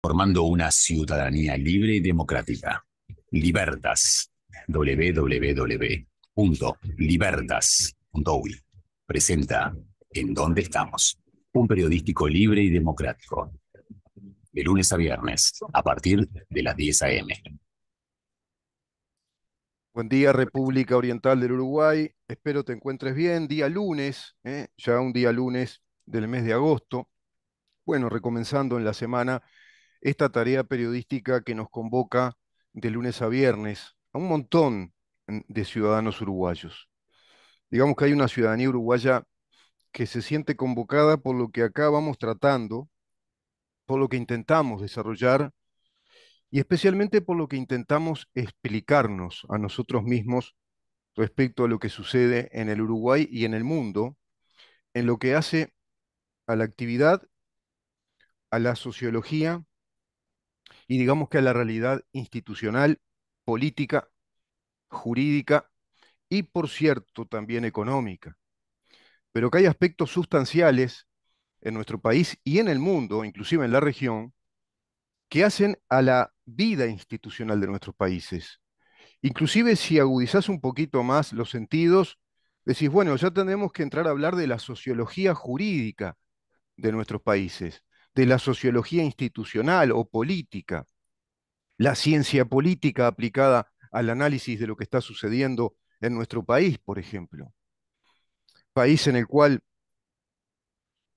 Formando una ciudadanía libre y democrática. Libertas. www.libertas.uy presenta ¿En dónde estamos? Un periodístico libre y democrático. De lunes a viernes, a partir de las 10 a.m. Buen día, República Oriental del Uruguay. Espero te encuentres bien. Día lunes, ya un día lunes del mes de agosto. Bueno, recomenzando en la semana esta tarea periodística que nos convoca de lunes a viernes a un montón de ciudadanos uruguayos. Digamos que hay una ciudadanía uruguaya que se siente convocada por lo que acá vamos tratando, por lo que intentamos desarrollar y especialmente por lo que intentamos explicarnos a nosotros mismos respecto a lo que sucede en el Uruguay y en el mundo, en lo que hace a la actividad, a la sociología y digamos que a la realidad institucional, política, jurídica y, por cierto, también económica. Pero que hay aspectos sustanciales en nuestro país y en el mundo, inclusive en la región, que hacen a la vida institucional de nuestros países. Inclusive si agudizás un poquito más los sentidos, decís, bueno, ya tenemos que entrar a hablar de la sociología jurídica de nuestros países, de la sociología institucional o política, la ciencia política aplicada al análisis de lo que está sucediendo en nuestro país, por ejemplo. País en el cual,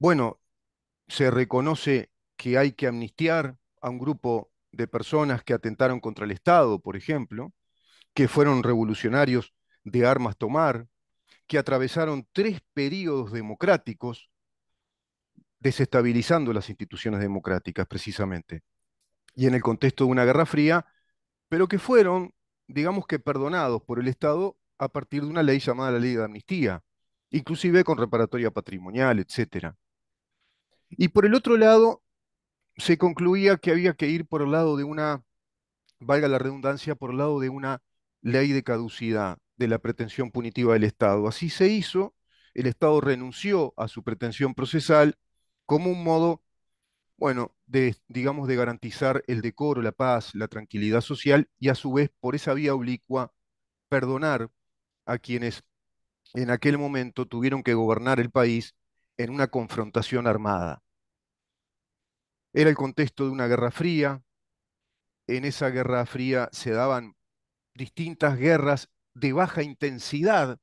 bueno, se reconoce que hay que amnistiar a un grupo de personas que atentaron contra el Estado, por ejemplo, que fueron revolucionarios de armas tomar, que atravesaron 3 períodos democráticos, desestabilizando las instituciones democráticas precisamente, y en el contexto de una guerra fría, pero que fueron, digamos que perdonados por el Estado a partir de una ley llamada la Ley de Amnistía, inclusive con reparatoria patrimonial, etcétera. Y por el otro lado, se concluía que había que ir por el lado de una, valga la redundancia, por el lado de una ley de caducidad de la pretensión punitiva del Estado. Así se hizo, el Estado renunció a su pretensión procesal como un modo, bueno, de, digamos, de garantizar el decoro, la paz, la tranquilidad social y a su vez, por esa vía oblicua, perdonar a quienes en aquel momento tuvieron que gobernar el país en una confrontación armada. Era el contexto de una guerra fría, en esa guerra fría se daban distintas guerras de baja intensidad.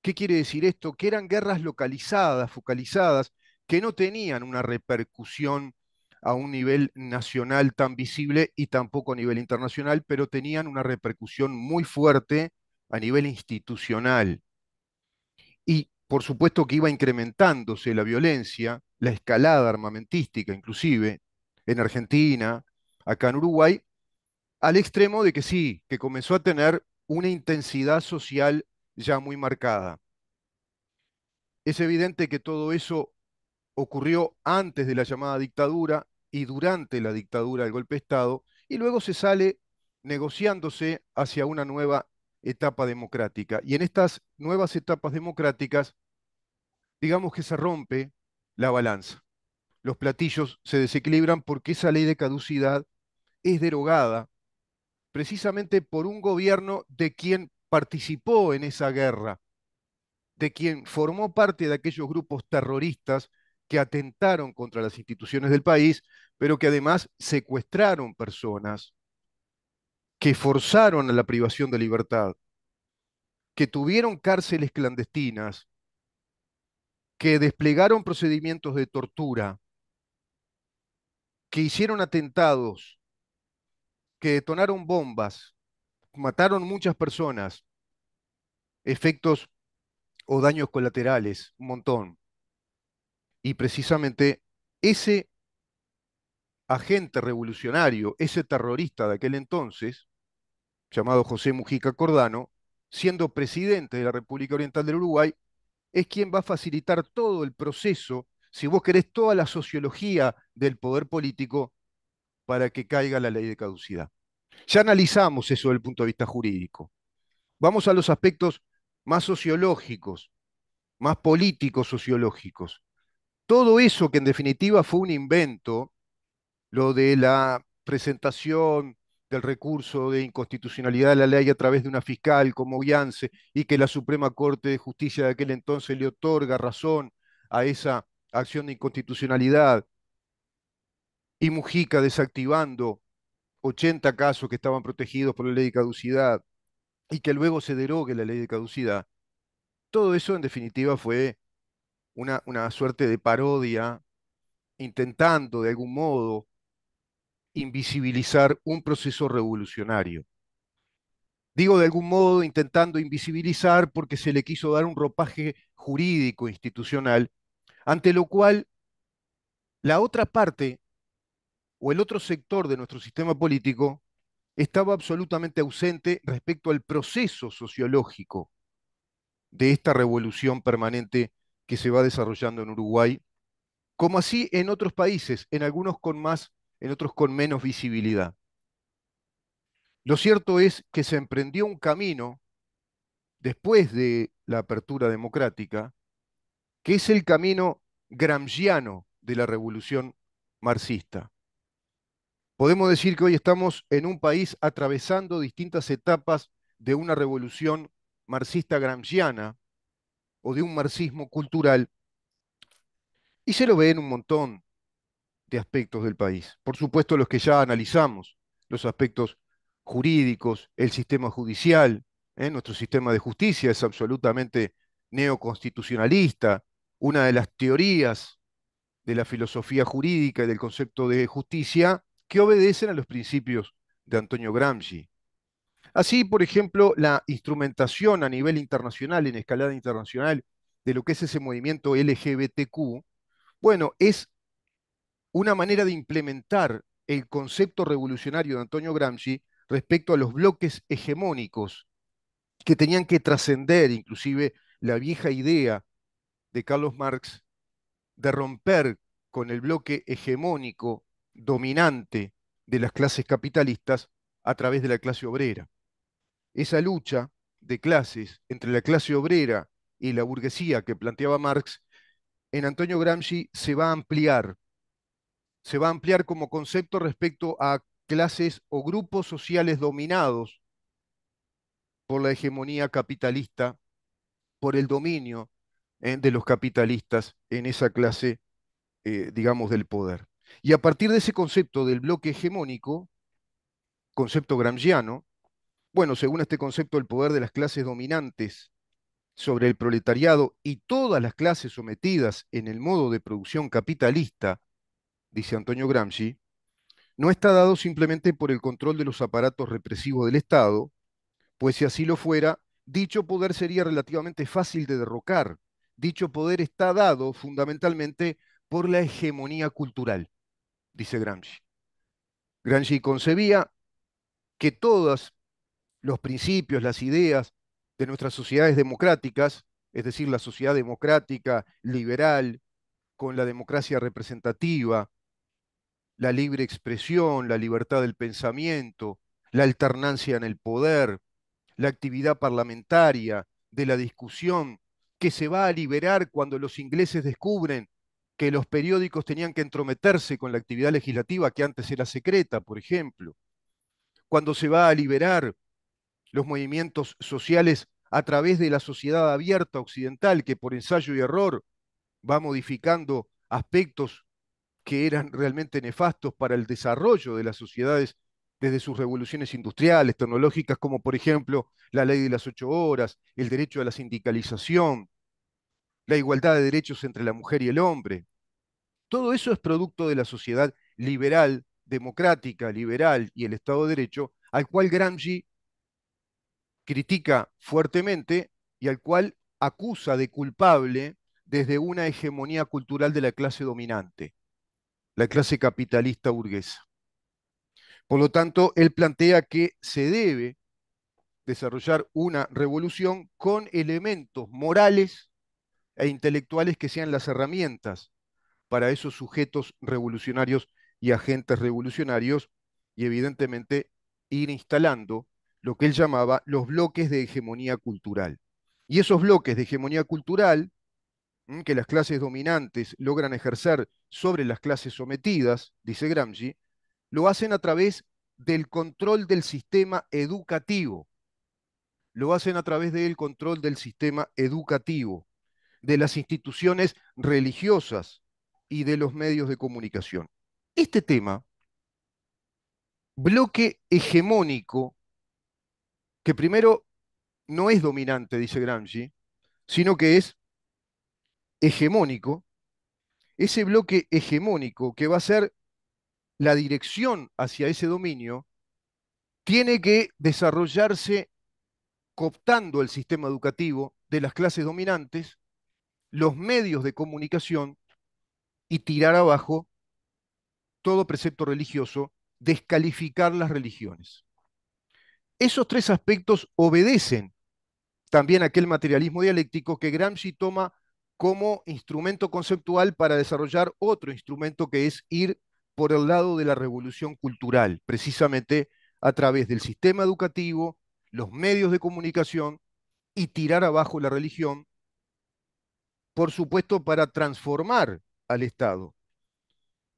¿Qué quiere decir esto? Que eran guerras localizadas, focalizadas, que no tenían una repercusión a un nivel nacional tan visible y tampoco a nivel internacional, pero tenían una repercusión muy fuerte a nivel institucional. Y por supuesto que iba incrementándose la violencia, la escalada armamentística inclusive, en Argentina, acá en Uruguay, al extremo de que sí, que comenzó a tener una intensidad social ya muy marcada. Es evidente que todo eso ocurrió antes de la llamada dictadura y durante la dictadura del golpe de Estado, y luego se sale negociándose hacia una nueva etapa democrática. Y en estas nuevas etapas democráticas, digamos que se rompe la balanza. Los platillos se desequilibran porque esa ley de caducidad es derogada precisamente por un gobierno de quien participó en esa guerra, de quien formó parte de aquellos grupos terroristas que atentaron contra las instituciones del país, pero que además secuestraron personas, que forzaron a la privación de libertad, que tuvieron cárceles clandestinas, que desplegaron procedimientos de tortura, que hicieron atentados, que detonaron bombas, mataron muchas personas, efectos o daños colaterales, un montón. Y precisamente ese agente revolucionario, ese terrorista de aquel entonces, llamado José Mujica Cordano, siendo presidente de la República Oriental del Uruguay, es quien va a facilitar todo el proceso, si vos querés, toda la sociología del poder político para que caiga la ley de caducidad. Ya analizamos eso desde el punto de vista jurídico. Vamos a los aspectos más sociológicos, más políticos sociológicos. Todo eso que en definitiva fue un invento lo de la presentación del recurso de inconstitucionalidad de la ley a través de una fiscal como Gianse y que la Suprema Corte de Justicia de aquel entonces le otorga razón a esa acción de inconstitucionalidad y Mujica desactivando 80 casos que estaban protegidos por la ley de caducidad y que luego se derogue la ley de caducidad. Todo eso en definitiva fue una suerte de parodia intentando de algún modo invisibilizar un proceso revolucionario. Digo de algún modo intentando invisibilizar porque se le quiso dar un ropaje jurídico institucional, ante lo cual la otra parte o el otro sector de nuestro sistema político estaba absolutamente ausente respecto al proceso sociológico de esta revolución permanente que se va desarrollando en Uruguay, como así en otros países, en algunos con más, en otros con menos visibilidad. Lo cierto es que se emprendió un camino después de la apertura democrática, que es el camino gramsciano de la revolución marxista. Podemos decir que hoy estamos en un país atravesando distintas etapas de una revolución marxista gramsciana o de un marxismo cultural, y se lo ve en un montón de aspectos del país. Por supuesto, los que ya analizamos, los aspectos jurídicos, el sistema judicial, nuestro sistema de justicia es absolutamente neoconstitucionalista. Una de las teorías de la filosofía jurídica y del concepto de justicia que obedecen a los principios de Antonio Gramsci. Así, por ejemplo, la instrumentación a nivel internacional, en escalada internacional, de lo que es ese movimiento LGBTQ, bueno, es una manera de implementar el concepto revolucionario de Antonio Gramsci respecto a los bloques hegemónicos que tenían que trascender inclusive la vieja idea de Carlos Marx de romper con el bloque hegemónico dominante de las clases capitalistas a través de la clase obrera. Esa lucha de clases entre la clase obrera y la burguesía que planteaba Marx, en Antonio Gramsci se va a ampliar como concepto respecto a clases o grupos sociales dominados por la hegemonía capitalista, por el dominio de los capitalistas en esa clase, digamos, del poder. Y a partir de ese concepto del bloque hegemónico, concepto gramsciano, bueno, según este concepto, el poder de las clases dominantes sobre el proletariado y todas las clases sometidas en el modo de producción capitalista, dice Antonio Gramsci, no está dado simplemente por el control de los aparatos represivos del Estado, pues si así lo fuera, dicho poder sería relativamente fácil de derrocar. Dicho poder está dado fundamentalmente por la hegemonía cultural, dice Gramsci. Gramsci concebía que todos los principios, las ideas de nuestras sociedades democráticas, es decir, la sociedad democrática liberal, con la democracia representativa, la libre expresión, la libertad del pensamiento, la alternancia en el poder, la actividad parlamentaria, de la discusión, que se va a liberar cuando los ingleses descubren que los periódicos tenían que entrometerse con la actividad legislativa que antes era secreta, por ejemplo, cuando se va a liberar los movimientos sociales a través de la sociedad abierta occidental que por ensayo y error va modificando aspectos que eran realmente nefastos para el desarrollo de las sociedades desde sus revoluciones industriales, tecnológicas, como por ejemplo la ley de las 8 horas, el derecho a la sindicalización, la igualdad de derechos entre la mujer y el hombre. Todo eso es producto de la sociedad liberal, democrática, liberal y el Estado de Derecho, al cual Gramsci critica fuertemente y al cual acusa de culpable desde una hegemonía cultural de la clase dominante, la clase capitalista burguesa. Por lo tanto, él plantea que se debe desarrollar una revolución con elementos morales e intelectuales que sean las herramientas para esos sujetos revolucionarios y agentes revolucionarios y evidentemente ir instalando lo que él llamaba los bloques de hegemonía cultural. Y esos bloques de hegemonía cultural que las clases dominantes logran ejercer sobre las clases sometidas, dice Gramsci, lo hacen a través del control del sistema educativo. Lo hacen a través del control del sistema educativo, de las instituciones religiosas y de los medios de comunicación. Este tema, bloque hegemónico, que primero no es dominante, dice Gramsci, sino que es hegemónico, ese bloque hegemónico que va a ser la dirección hacia ese dominio, tiene que desarrollarse cooptando el sistema educativo de las clases dominantes, los medios de comunicación y tirar abajo todo precepto religioso, descalificar las religiones. Esos tres aspectos obedecen también a aquel materialismo dialéctico que Gramsci toma como instrumento conceptual para desarrollar otro instrumento que es ir por el lado de la revolución cultural, precisamente a través del sistema educativo, los medios de comunicación y tirar abajo la religión, por supuesto, para transformar al Estado.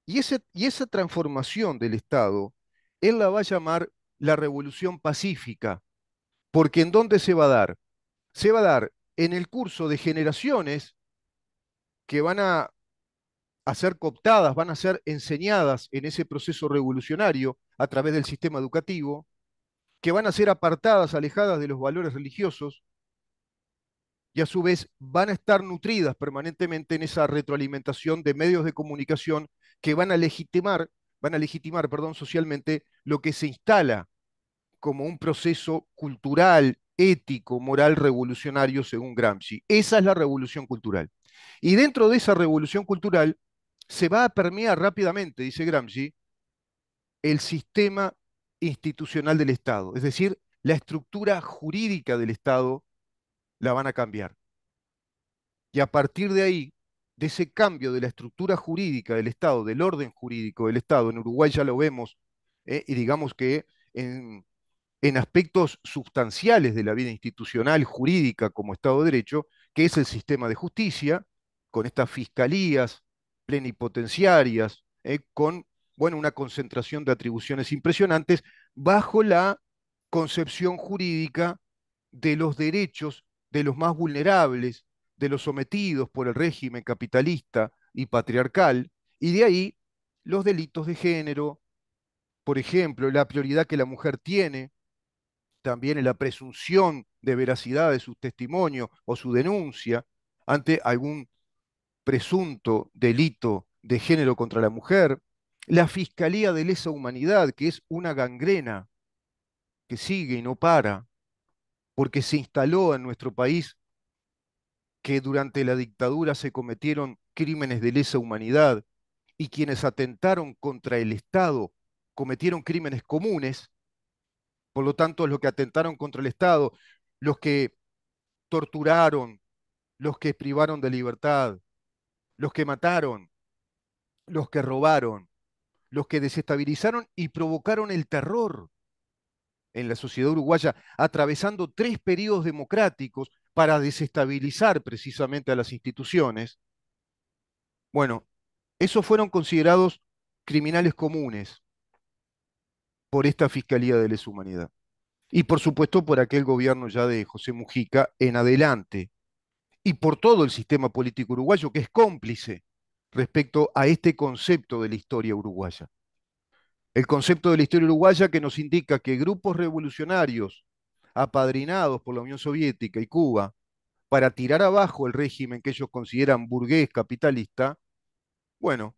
Y esa transformación del Estado, él la va a llamar la revolución pacífica, porque ¿en dónde se va a dar? Se va a dar en el curso de generaciones que van a ser cooptadas, van a ser enseñadas en ese proceso revolucionario a través del sistema educativo, que van a ser apartadas, alejadas de los valores religiosos, y a su vez van a estar nutridas permanentemente en esa retroalimentación de medios de comunicación que van a legitimar, perdón, socialmente lo que se instala como un proceso cultural, ético, moral, revolucionario, según Gramsci. Esa es la revolución cultural. Y dentro de esa revolución cultural se va a permear rápidamente, dice Gramsci, el sistema institucional del Estado, es decir, la estructura jurídica del Estado la van a cambiar. Y a partir de ahí, de ese cambio de la estructura jurídica del Estado, del orden jurídico del Estado, en Uruguay ya lo vemos, y digamos que en aspectos sustanciales de la vida institucional, jurídica, como Estado de Derecho, que es el sistema de justicia, con estas fiscalías plenipotenciarias, con bueno, una concentración de atribuciones impresionantes, bajo la concepción jurídica de los derechos de los más vulnerables, de los sometidos por el régimen capitalista y patriarcal, y de ahí los delitos de género, por ejemplo, la prioridad que la mujer tiene también en la presunción de veracidad de su testimonio o su denuncia ante algún presunto delito de género contra la mujer, la Fiscalía de Lesa Humanidad, que es una gangrena que sigue y no para, porque se instaló en nuestro país que durante la dictadura se cometieron crímenes de lesa humanidad y quienes atentaron contra el Estado cometieron crímenes comunes, por lo tanto los que atentaron contra el Estado, los que torturaron, los que privaron de libertad, los que mataron, los que robaron, los que desestabilizaron y provocaron el terror en la sociedad uruguaya, atravesando tres periodos democráticos para desestabilizar precisamente a las instituciones. Bueno, esos fueron considerados criminales comunes por esta Fiscalía de Lesa Humanidad. Y por supuesto por aquel gobierno ya de José Mujica en adelante. Y por todo el sistema político uruguayo que es cómplice respecto a este concepto de la historia uruguaya. El concepto de la historia uruguaya que nos indica que grupos revolucionarios apadrinados por la Unión Soviética y Cuba para tirar abajo el régimen que ellos consideran burgués capitalista, bueno,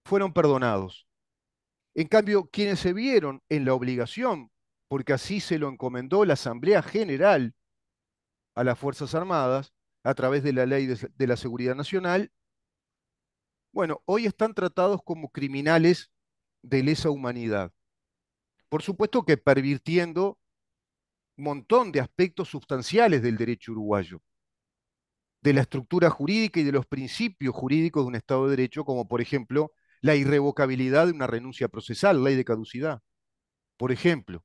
fueron perdonados. En cambio, quienes se vieron en la obligación, porque así se lo encomendó la Asamblea General a las Fuerzas Armadas a través de la Ley de la Seguridad Nacional, bueno, hoy están tratados como criminales de lesa humanidad. Por supuesto que pervirtiendo un montón de aspectos sustanciales del derecho uruguayo, de la estructura jurídica y de los principios jurídicos de un Estado de Derecho, como por ejemplo la irrevocabilidad de una renuncia procesal, ley de caducidad. Por ejemplo,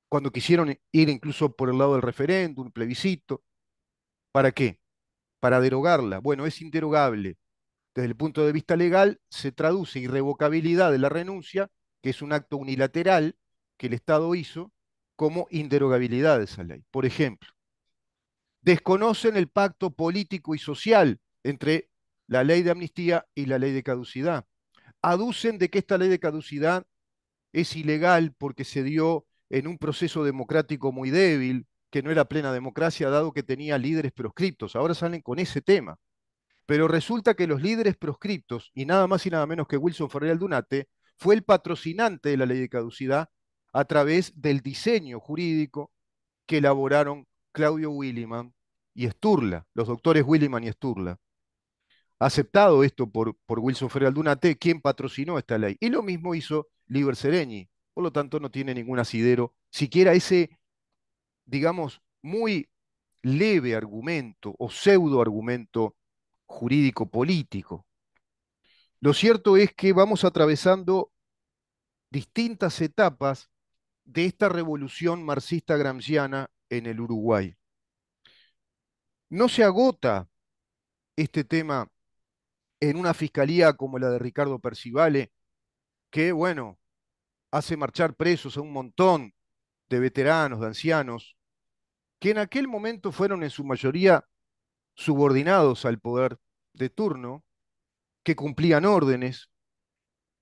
cuando quisieron ir incluso por el lado del referéndum, plebiscito, ¿para qué? para derogarla. Bueno, es inderogable. Desde el punto de vista legal, se traduce irrevocabilidad de la renuncia, que es un acto unilateral que el Estado hizo, como inderogabilidad de esa ley. Por ejemplo, desconocen el pacto político y social entre la ley de amnistía y la ley de caducidad. Aducen de que esta ley de caducidad es ilegal porque se dio en un proceso democrático muy débil, que no era plena democracia, dado que tenía líderes proscriptos. Ahora salen con ese tema. Pero resulta que los líderes proscriptos, y nada más y nada menos que Wilson Ferrer Aldunate, fue el patrocinante de la ley de caducidad a través del diseño jurídico que elaboraron Claudio Williman y Sturla, los doctores Williman y Sturla. Aceptado esto por Wilson Ferrer Aldunate, quien patrocinó esta ley. Y lo mismo hizo Liber Seregni. Por lo tanto, no tiene ningún asidero, siquiera ese, digamos, muy leve argumento o pseudo argumento jurídico político. Lo cierto es que vamos atravesando distintas etapas de esta revolución marxista gramsciana en el Uruguay. No se agota este tema en una fiscalía como la de Ricardo Percivale, que, bueno, hace marchar presos a un montón de veteranos, de ancianos, que en aquel momento fueron en su mayoría subordinados al poder de turno, que cumplían órdenes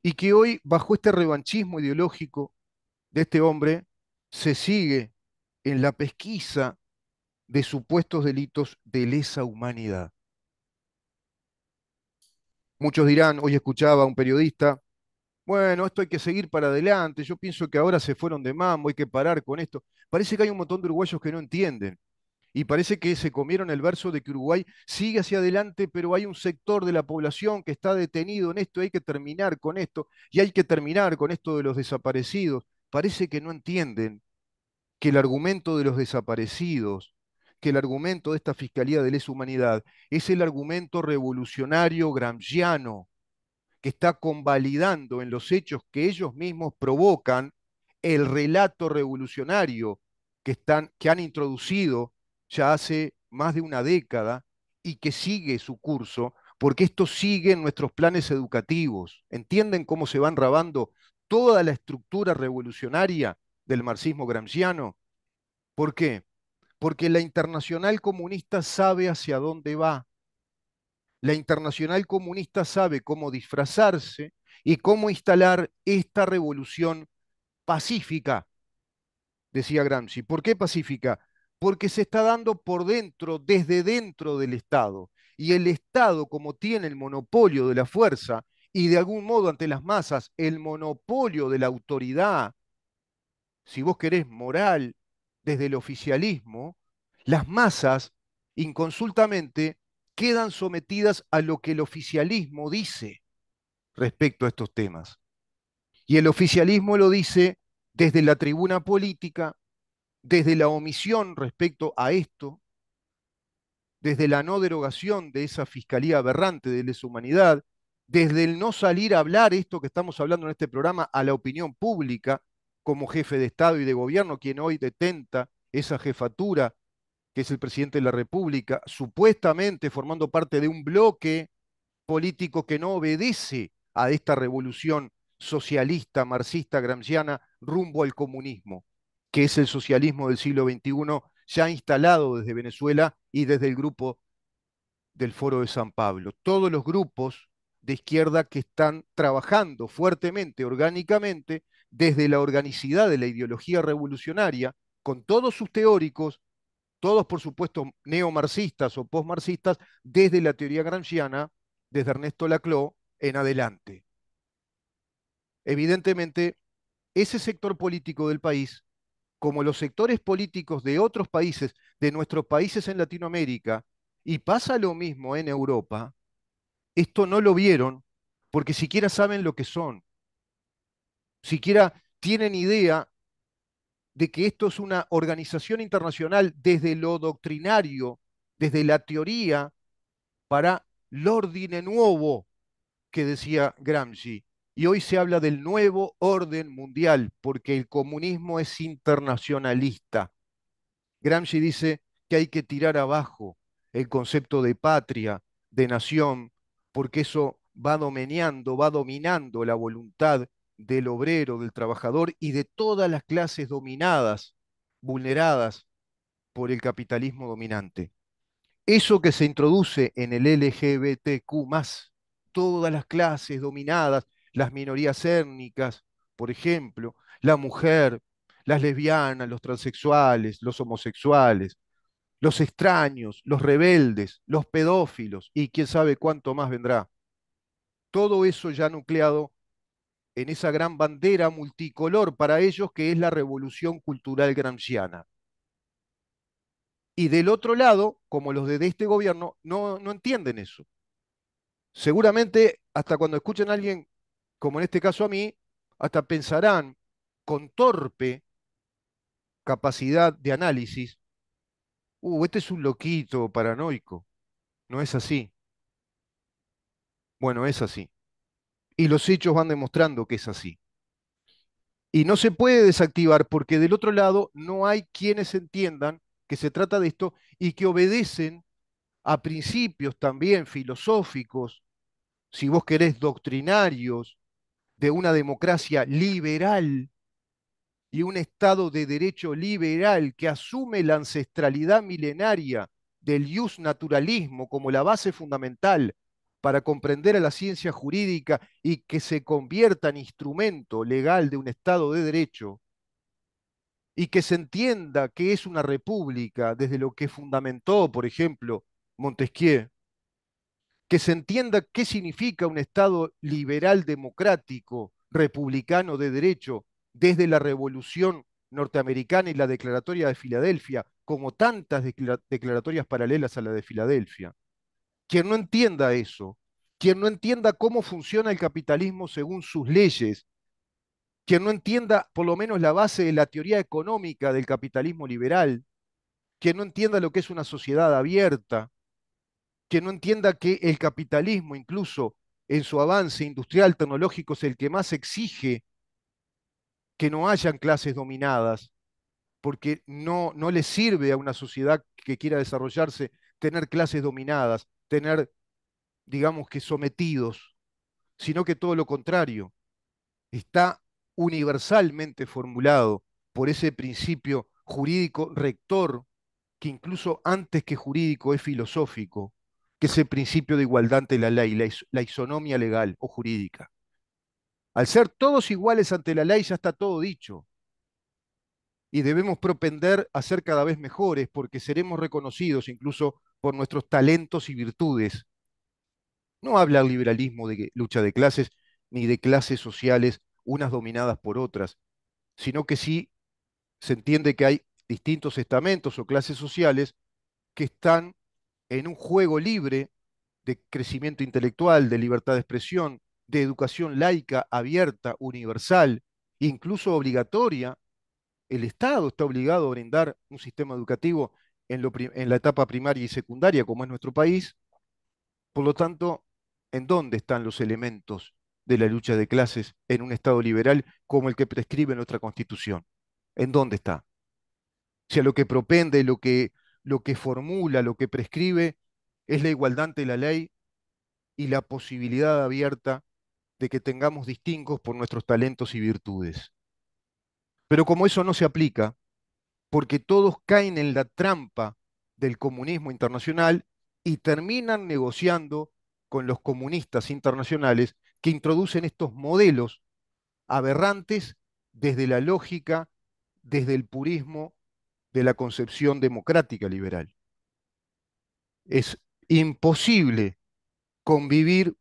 y que hoy, bajo este revanchismo ideológico de este hombre, se sigue en la pesquisa de supuestos delitos de lesa humanidad. Muchos dirán, hoy escuchaba a un periodista, bueno, esto hay que seguir para adelante, yo pienso que ahora se fueron de mambo, hay que parar con esto. Parece que hay un montón de uruguayos que no entienden. Y parece que se comieron el verso de que Uruguay sigue hacia adelante, pero hay un sector de la población que está detenido en esto, y hay que terminar con esto, y hay que terminar con esto de los desaparecidos. Parece que no entienden que el argumento de los desaparecidos, que el argumento de esta Fiscalía de Lesa Humanidad es el argumento revolucionario gramsciano que está convalidando en los hechos que ellos mismos provocan el relato revolucionario que han introducido ya hace más de una década y que sigue su curso, porque esto sigue en nuestros planes educativos. ¿Entienden cómo se va enrabando toda la estructura revolucionaria del marxismo gramsciano? ¿Por qué? Porque la Internacional Comunista sabe hacia dónde va. La Internacional Comunista sabe cómo disfrazarse y cómo instalar esta revolución pacífica, decía Gramsci. ¿Por qué pacífica? Porque se está dando por dentro, desde dentro del Estado. Y el Estado, como tiene el monopolio de la fuerza y de algún modo ante las masas el monopolio de la autoridad, si vos querés, moral, desde el oficialismo, las masas inconsultamente quedan sometidas a lo que el oficialismo dice respecto a estos temas. Y el oficialismo lo dice desde la tribuna política, desde la omisión respecto a esto, desde la no derogación de esa fiscalía aberrante de lesa humanidad, desde el no salir a hablar esto que estamos hablando en este programa a la opinión pública, como jefe de Estado y de gobierno, quien hoy detenta esa jefatura, que es el presidente de la República, supuestamente formando parte de un bloque político que no obedece a esta revolución socialista, marxista, gramsciana, rumbo al comunismo, que es el socialismo del siglo XXI, ya instalado desde Venezuela y desde el grupo del Foro de San Pablo. Todos los grupos de izquierda que están trabajando fuertemente, orgánicamente, desde la organicidad de la ideología revolucionaria, con todos sus teóricos, todos por supuesto neomarxistas o postmarxistas, desde la teoría gramsciana, desde Ernesto Laclau en adelante. Evidentemente, ese sector político del país, como los sectores políticos de otros países, de nuestros países en Latinoamérica, y pasa lo mismo en Europa, esto no lo vieron porque siquiera saben lo que son, siquiera tienen idea de que esto es una organización internacional desde lo doctrinario, desde la teoría, para l'ordine nuovo, que decía Gramsci. Y hoy se habla del nuevo orden mundial, porque el comunismo es internacionalista. Gramsci dice que hay que tirar abajo el concepto de patria, de nación, porque eso va dominando la voluntad del obrero, del trabajador y de todas las clases dominadas, vulneradas por el capitalismo dominante. Eso que se introduce en el LGBTQ+, todas las clases dominadas, las minorías étnicas, por ejemplo, la mujer, las lesbianas, los transexuales, los homosexuales, los extraños, los rebeldes, los pedófilos y quién sabe cuánto más vendrá. Todo eso ya nucleado en esa gran bandera multicolor para ellos que es la revolución cultural gramsciana. Y del otro lado, como los de este gobierno, no entienden eso. Seguramente, hasta cuando escuchen a alguien, como en este caso a mí, hasta pensarán con torpe capacidad de análisis, este es un loquito paranoico. No es así. Bueno, es así. Y los hechos van demostrando que es así. Y no se puede desactivar porque del otro lado no hay quienes entiendan que se trata de esto y que obedecen a principios también filosóficos, si vos querés, doctrinarios, de una democracia liberal y un Estado de derecho liberal que asume la ancestralidad milenaria del ius naturalismo como la base fundamental para comprender a la ciencia jurídica y que se convierta en instrumento legal de un Estado de derecho, y que se entienda que es una república desde lo que fundamentó, por ejemplo, Montesquieu, que se entienda qué significa un Estado liberal democrático, republicano de derecho, desde la Revolución norteamericana y la Declaratoria de Filadelfia, como tantas declaratorias paralelas a la de Filadelfia. Quien no entienda eso, quien no entienda cómo funciona el capitalismo según sus leyes, quien no entienda por lo menos la base de la teoría económica del capitalismo liberal, quien no entienda lo que es una sociedad abierta, que no entienda que el capitalismo, incluso en su avance industrial tecnológico, es el que más exige que no hayan clases dominadas, porque no le sirve a una sociedad que quiera desarrollarse tener clases dominadas, tener, digamos que sometidos, sino que todo lo contrario, está universalmente formulado por ese principio jurídico rector, que incluso antes que jurídico es filosófico, que es el principio de igualdad ante la ley, la isonomía legal o jurídica. Al ser todos iguales ante la ley ya está todo dicho y debemos propender a ser cada vez mejores porque seremos reconocidos incluso por nuestros talentos y virtudes. No habla el liberalismo de lucha de clases ni de clases sociales unas dominadas por otras, sino que sí se entiende que hay distintos estamentos o clases sociales que están en un juego libre de crecimiento intelectual, de libertad de expresión, de educación laica, abierta, universal, incluso obligatoria. El Estado está obligado a brindar un sistema educativo en la etapa primaria y secundaria, como es nuestro país. Por lo tanto, ¿en dónde están los elementos de la lucha de clases en un Estado liberal como el que prescribe nuestra Constitución? ¿En dónde está? Si a lo que propende, lo que formula, lo que prescribe es la igualdad ante la ley y la posibilidad abierta de que tengamos distingos por nuestros talentos y virtudes. Pero como eso no se aplica, porque todos caen en la trampa del comunismo internacional y terminan negociando con los comunistas internacionales que introducen estos modelos aberrantes desde la lógica, desde el purismo de la concepción democrática liberal. Es imposible convivir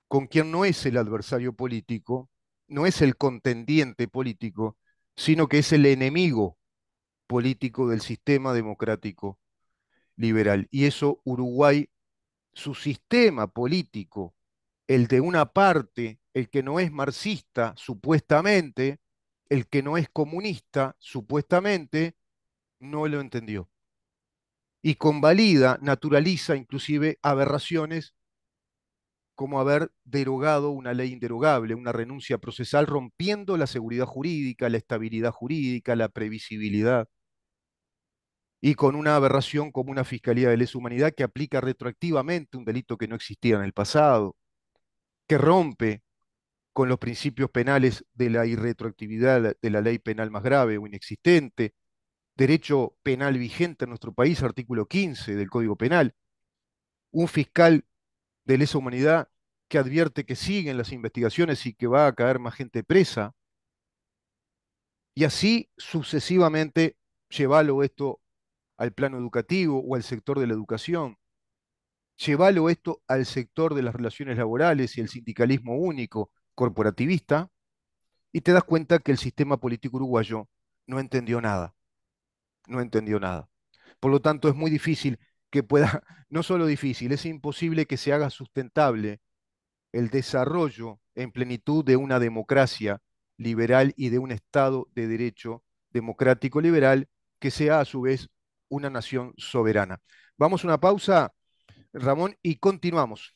con quien no es el adversario político, no es el contendiente político, sino que es el enemigo político del sistema democrático liberal. Y eso Uruguay, su sistema político, el de una parte, el que no es marxista, supuestamente, el que no es comunista, supuestamente, no lo entendió. Y convalida, naturaliza inclusive aberraciones como haber derogado una ley inderogable, una renuncia procesal, rompiendo la seguridad jurídica, la estabilidad jurídica, la previsibilidad. y con una aberración como una Fiscalía de Lesa Humanidad que aplica retroactivamente un delito que no existía en el pasado, que rompe con los principios penales de la irretroactividad de la ley penal más grave o inexistente, derecho penal vigente en nuestro país, artículo 15 del Código Penal, un fiscal de lesa humanidad que advierte que siguen las investigaciones y que va a caer más gente presa, y así sucesivamente llevarlo esto al plano educativo o al sector de la educación, llevarlo esto al sector de las relaciones laborales y el sindicalismo único, corporativista, y te das cuenta que el sistema político uruguayo no entendió nada, no entendió nada. Por lo tanto, es muy difícil que pueda, no solo difícil, es imposible que se haga sustentable el desarrollo en plenitud de una democracia liberal y de un Estado de derecho democrático liberal que sea a su vez una nación soberana. Vamos a una pausa, Ramón, y continuamos.